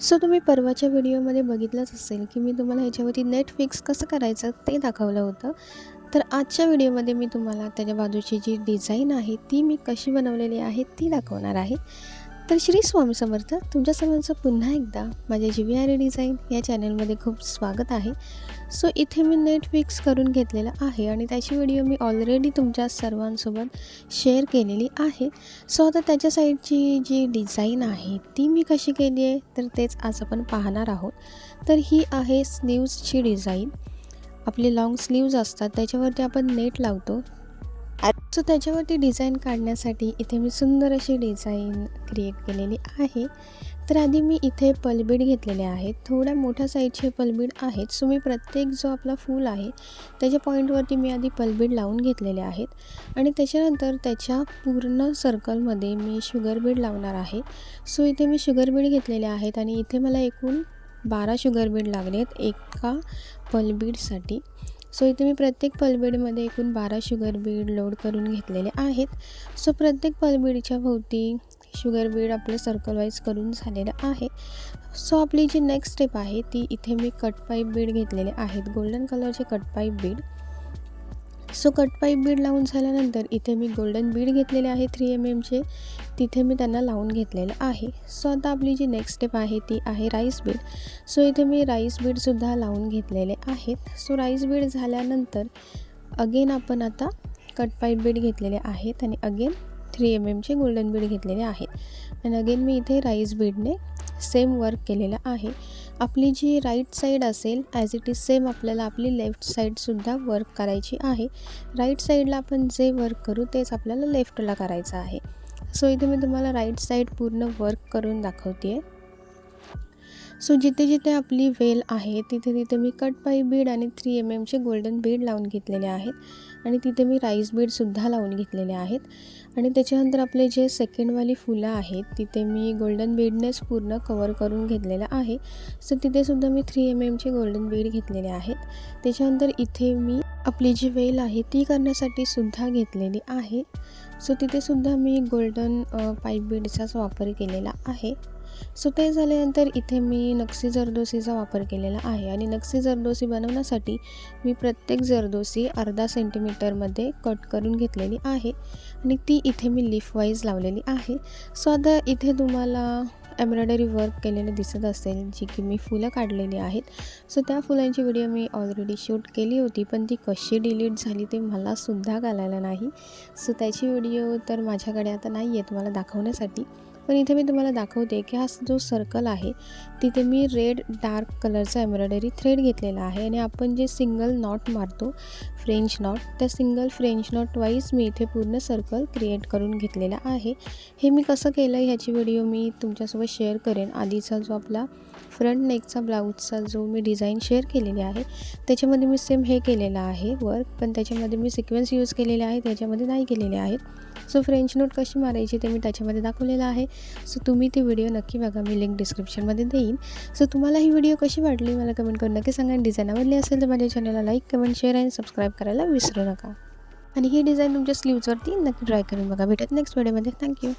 So तुम्ही परवाच्या व्हिडिओमध्ये बघितलंच असेल की मी तुम्हाला ह्याच्यावरती नेट फिक्स कसं करायचं ते दाखवलं होतं. तर आजच्या व्हिडिओमध्ये मी तुम्हाला त्याच्या बाजूची जी डिझाईन आहे ती मी कशी बनवलेली आहे ती दाखवणार आहे. तर श्री स्वामी समर्थ, तुमच्या सर्वांचं पुन्हा एकदा माझ्या GVR डिझाईन या चॅनलमध्ये खूप स्वागत आहे. सो इथे मी नेट फिक्स करून घेतलेलं आहे आणि त्याची व्हिडिओ मी ऑलरेडी तुमच्या सर्वांसोबत शेअर केलेली आहे. सो आता त्याच्या साईडची जी डिझाईन आहे ती मी कशी केली आहे तर तेच आज आपण पाहणार आहोत. तर ही आहे स्लीव्सची डिझाईन. आपले लॉंग स्लीव्ज असतात त्याच्यावरती आपण नेट लावतो. सो त्याच्यावरती डिझाईन काढण्यासाठी इथे मी सुंदर अशी डिझाईन क्रिएट केलेली आहे. तर आधी मी इथे पलबीड घेतलेले आहेत, थोड्या मोठ्या साईजचे पलबीड आहेत. सो मी प्रत्येक जो आपला फूल आहे त्याच्या पॉईंटवरती मी आधी पलबीड लावून घेतलेले आहेत आणि त्याच्यानंतर त्याच्या पूर्ण सर्कलमध्ये मी शुगर बीड लावणार आहे. सो इथे मी शुगर बीड घेतलेले आहेत आणि इथे मला एकूण 12 शुगर बीड लागले आहेत एका पलबीडसाठी. सो इथे मी प्रत्येक पलबीडमध्ये एकूण 12 शुगर बीड लोड करून घेतलेले आहेत. सो प्रत्येक पलबीडच्या भोवती शुगर बीड आपलं सर्कल वाईज करून झालेलं आहे. सो आपली जी नेक्स्ट स्टेप आहे ती इथे मी कट पाईप बीड घेतलेले आहेत, गोल्डन कलरचे cut pipe Beed. So cut pipe Beed लावून झाल्यानंतर इथे मी गोल्डन बीड घेतलेले आहे 3 mm, तिथे मी त्यांना लावून घेतलेलं आहे. सो आता आपली जी नेक्स्ट स्टेप आहे ती आहे राईस बीड. सो इथे मी राईस बीडसुद्धा लावून घेतलेले आहेत. सो राईस बीड झाल्यानंतर अगेन आपण आता कट पाईप बीड घेतलेले आहेत आणि अगेन 3 mm गोल्डन बीड घेतलेले आहेत आणि अगेन मी इथे राईस बीडने सेम वर्क केलेलं आहे. आपली जी राईट साईड असेल ॲज इट इज सेम आपल्याला आपली लेफ्ट साईडसुद्धा वर्क करायची आहे. राईट साईडला आपण जे वर्क करू तेच आपल्याला लेफ्टला करायचं आहे. सो इथे मी तुम्हाला राईट साईड पूर्ण वर्क करून दाखवते आहे. सो जिथे जिथे आपली वेल आहे तिथे तिथे मी कट पाईप बीड आणि 3 mm गोल्डन बीड लावून घेतलेले आहेत आणि तिथे मी राईस बीडसुद्धा लावून घेतलेले आहेत. आणि त्याच्यानंतर आपले जे सेकंडवाली फुलं आहेत तिथे मी गोल्डन बीडनेच पूर्ण कवर करून घेतलेलं आहे. सो तिथेसुद्धा मी 3 mm गोल्डन बीड घेतलेले आहेत. त्याच्यानंतर इथे मी आपली जी वेल आहे ती करण्यासाठी सुद्धा घेतलेली आहे. सो तिथेसुद्धा मी गोल्डन पाईप बीडचाच वापर केलेला आहे. सो ते झाल्यानंतर इथे मी नक्षी जरदोसीचा वापर केलेला आहे आणि नक्षी जरदोसी बनवण्यासाठी मी प्रत्येक जरदोसी अर्धा सेंटीमीटरमध्ये कट करून घेतलेली आहे आणि ती इथे मी लीफ वाईज लावलेली आहे. सो आता इथे तुम्हाला एम्ब्रॉयडरी वर्क केलेलं दिसत असेल जी की मी फुलं काढलेली आहेत. सो त्या फुलांची व्हिडिओ मी ऑलरेडी शूट केली होती पण ती कशी डिलीट झाली ते मलासुद्धा कळालं नाही. सो त्याची व्हिडिओ तर माझ्याकडे आता नाही आहे तुम्हाला दाखवण्यासाठी. पण इथे मी तुम्हाला दाखवते की हा जो सर्कल आहे तिथे मी रेड डार्क कलरचा एम्ब्रॉयडरी थ्रेड घेतलेला आहे आणि आपण जे सिंगल नॉट मारतो फ्रेंच नॉट, त्या सिंगल फ्रेंच नॉट वाईज मी इथे पूर्ण सर्कल क्रिएट करून घेतलेला आहे. हे मी कसं केलं ह्याची व्हिडिओ मी तुमच्यासोबत शेअर करेन. आधीचा जो आपला फ्रंट नेकचा ब्लाऊजचा जो मी डिझाईन शेअर केलेली आहे त्याच्यामध्ये मी सेम हे केलेलं आहे वर्क, पण त्याच्यामध्ये मी सिक्वेन्स यूज केलेले आहे, त्याच्यामध्ये नाही केलेले आहेत. सो फ्रेंच नोट कशी मारायची ते मी त्याच्यामध्ये दाखवलेलं आहे. सो तुम्ही ती व्हिडिओ नक्की बघा, मी लिंक डिस्क्रिप्शनमध्ये देईन. सो तुम्हाला ही व्हिडिओ कशी वाटली मला कमेंट करून नक्की सांगा. डिझाईन आवडली असेल तर माझ्या चॅनलला लाईक, कमेंट, शेअर आणि सबस्क्राईब करायला विसरू नका. आणि ही डिझाईन तुमच्या स्लीव्जवरती नक्की ट्राय करून बघा. भेटत नेक्स्ट व्हिडिओमध्ये. थँक्यू.